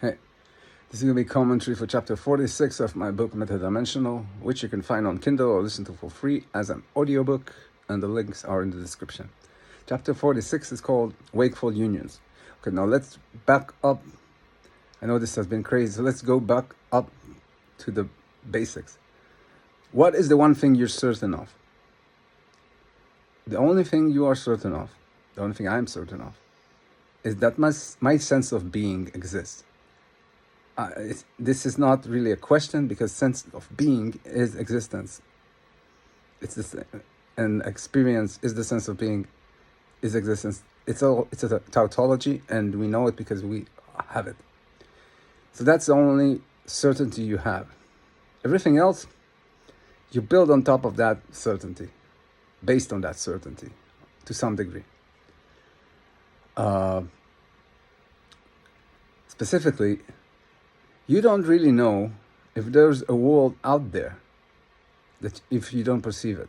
Hey, this is going to be commentary for chapter 46 of my book Metadimensional, which you can find on Kindle or listen to for free as an audiobook, and the links are in the description. Chapter 46 is called Wakeful Unions. Okay, now let's back up. I know this has been crazy, so let's go back up to the basics. What is the one thing you're certain of? The only thing you are certain of, the only thing I'm certain of, is that my sense of being exists. This is not really a question, because sense of being is existence. It's this, and experience is the sense of being, is existence. It's a tautology, and we know it because we have it. So that's the only certainty you have. Everything else, you build on top of that certainty, based on that certainty, to some degree. Specifically, you don't really know if there's a world out there, that if you don't perceive it.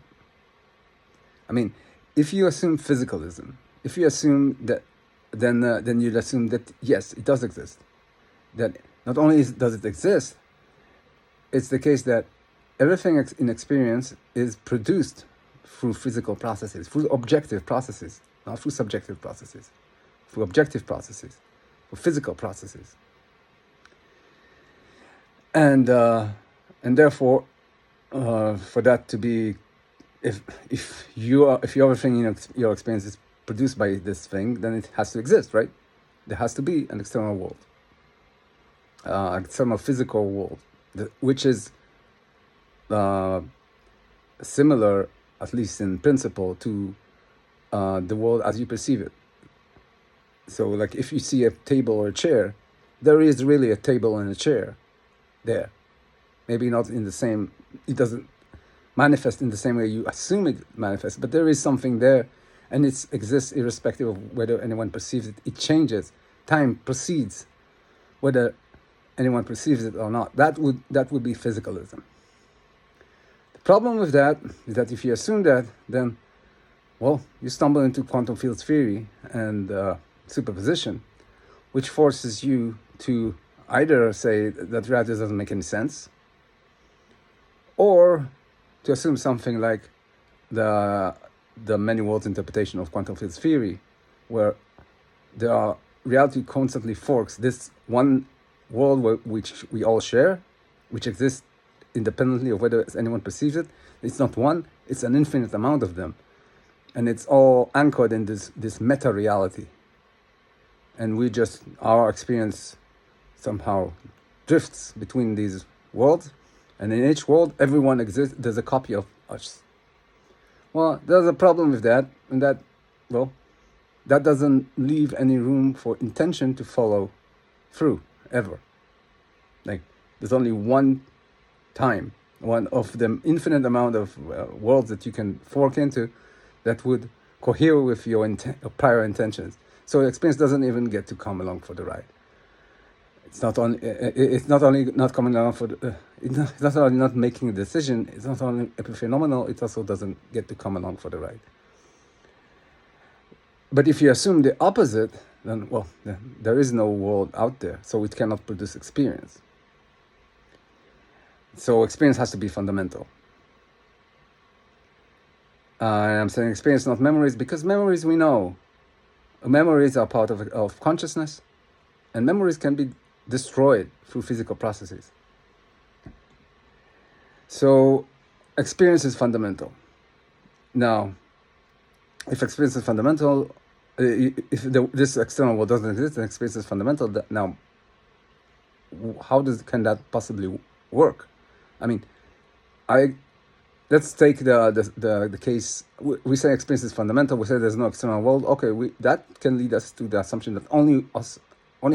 I mean, if you assume physicalism, if you assume that, then you'd assume that yes, it does exist. That not only does it exist, it's the case that everything in experience is produced through physical processes, through objective processes, not through subjective processes, through objective processes, through physical processes. And therefore, for that to be, if everything in your experience is produced by this thing, then it has to exist, right? There has to be an external world, external physical world, which is similar, at least in principle, to the world as you perceive it. So, like, if you see a table or a chair, there is really a table and a chair there. Maybe not in the same, it doesn't manifest in the same way you assume it manifests, but there is something there, and it exists irrespective of whether anyone perceives it. It changes. Time proceeds, whether anyone perceives it or not. That would be physicalism. The problem with that is that if you assume that, then, well, you stumble into quantum field theory and superposition, which forces you to either say that reality doesn't make any sense, or to assume something like the many worlds interpretation of quantum field theory, where reality constantly forks this one world which we all share, which exists independently of whether anyone perceives it. It's not one, it's an infinite amount of them. And it's all anchored in this meta-reality. And our experience somehow drifts between these worlds, and in each world everyone exists. There's a copy of us. Well, there's a problem with that, and that doesn't leave any room for intention to follow through ever. Like, there's only one time, one of the infinite amount of worlds that you can fork into, that would cohere with your prior intentions. So the experience doesn't even get to come along for the ride. It's not only not coming along for it's not only not making a decision. It's not only epiphenomenal. It also doesn't get to come along for the ride. But if you assume the opposite, then there is no world out there, so it cannot produce experience. So experience has to be fundamental. I'm saying experience, not memories, because memories, we know, memories are part of consciousness, and memories can be destroyed through physical processes. So experience is fundamental. Now, if experience is fundamental, if this external world doesn't exist, then experience is fundamental. Now, how can that possibly work? I mean, let's take the case. We say experience is fundamental. We say there's no external world. Okay, that can lead us to the assumption that only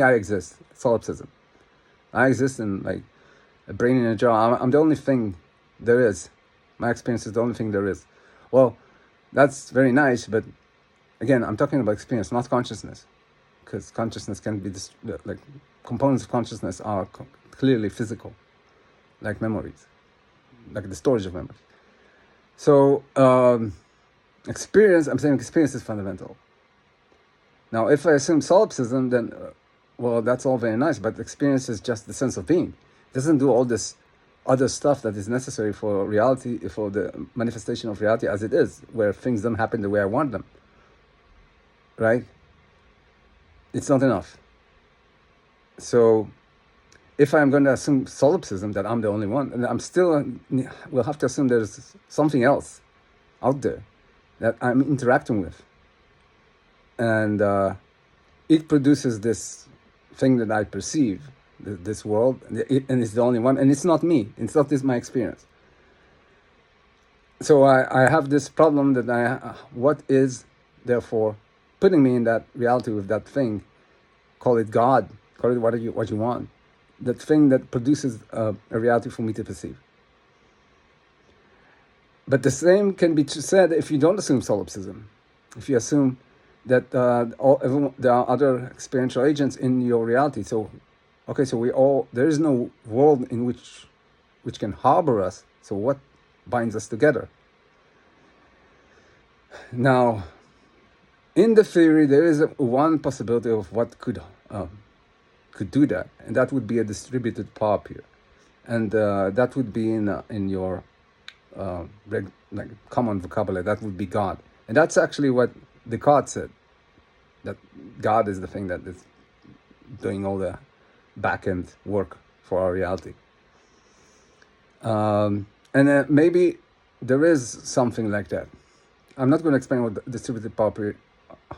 I exist. Solipsism. I exist in, like, a brain in a jar. I'm the only thing there is. My experience is the only thing there is. Well, that's very nice, but again, I'm talking about experience, not consciousness, because consciousness can be like, components of consciousness are clearly physical, like memories, like the storage of memories. So experience, I'm saying experience is fundamental. Now, if I assume solipsism, then well, that's all very nice, but experience is just the sense of being. It doesn't do all this other stuff that is necessary for reality, for the manifestation of reality as it is, where things don't happen the way I want them. Right? It's not enough. So if I'm going to assume solipsism, that I'm the only one, and I'm still, we'll have to assume there's something else out there that I'm interacting with. And it produces this thing that I perceive, this world, and it's the only one, and it's not me. It's not my experience. So I have this problem that what is, therefore, putting me in that reality with that thing? Call it God, call it what you want. That thing that produces a reality for me to perceive. But the same can be said if you don't assume solipsism. If you assume that there are other experiential agents in your reality. So, okay, so there is no world in which can harbor us. So what binds us together? Now, in the theory, there is one possibility of what could do that, and that would be a distributed power pair, and that would be in your like common vocabulary. That would be God, and that's actually what Descartes said. That God is the thing that is doing all the back-end work for our reality. And maybe there is something like that. I'm not going to explain what the distributed power pair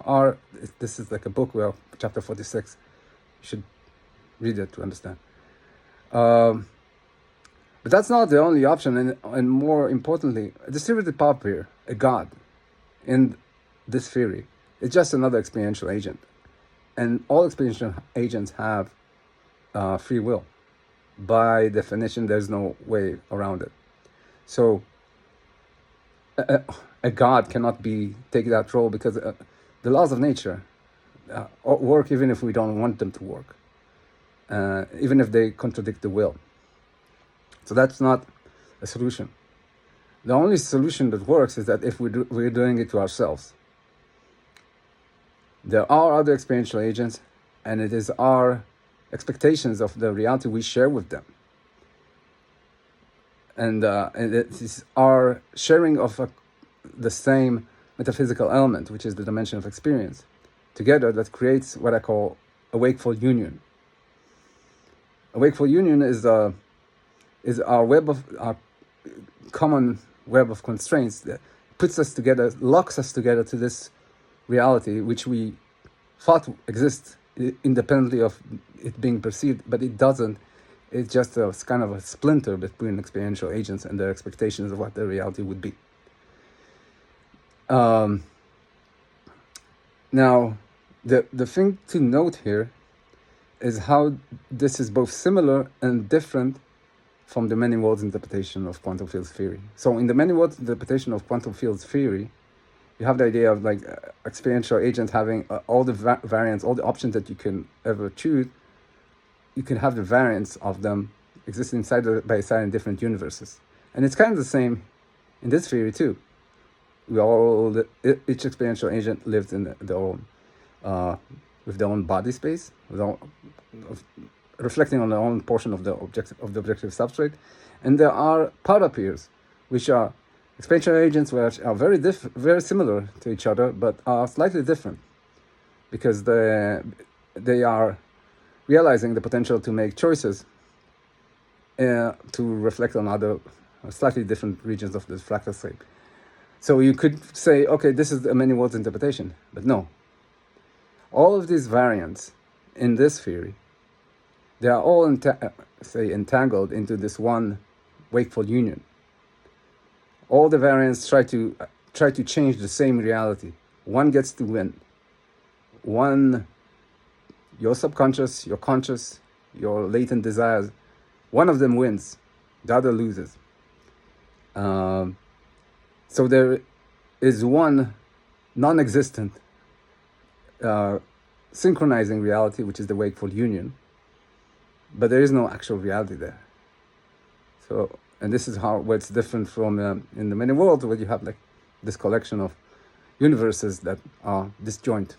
are. This is like a book, chapter 46. You should read it to understand. But that's not the only option, and more importantly, a distributed power pair, a God, in this theory, is just another experiential agent. And all experiential agents have free will. By definition, there's no way around it. So a God cannot take that role, because the laws of nature work even if we don't want them to work, even if they contradict the will. So that's not a solution. The only solution that works is that if we're doing it to ourselves. There are other experiential agents, and it is our expectations of the reality we share with them. And it is our sharing of the same metaphysical element, which is the dimension of experience, together, that creates what I call a wakeful union. A wakeful union is our common web of constraints that puts us together, locks us together to this reality which we thought exists independently of it being perceived, but it doesn't. It's just a kind of a splinter between experiential agents and their expectations of what their reality would be. Now, the thing to note here is how this is both similar and different from the many worlds interpretation of quantum field theory. So in the many worlds interpretation of quantum field theory, you have the idea of like experiential agents having all the variants, all the options that you can ever choose. You can have the variants of them existing side by side in different universes. And it's kind of the same in this theory too. Each experiential agent lives in their own, with their own body space, reflecting on their own portion of the objective substrate. And there are power pairs, which are experiential agents which are very similar to each other, but are slightly different, because they are realizing the potential to make choices to reflect on other slightly different regions of the fractal shape. So you could say, okay, this is a many worlds interpretation, but no. All of these variants in this theory, they are all entangled into this one wakeful union. All the variants try to change the same reality. One gets to win. One, your subconscious, your conscious, your latent desires, one of them wins, the other loses. So there is one non-existent synchronizing reality, which is the wakeful union, but there is no actual reality there. So, and this is where it's different from in the many worlds, where you have like this collection of universes that are disjoint.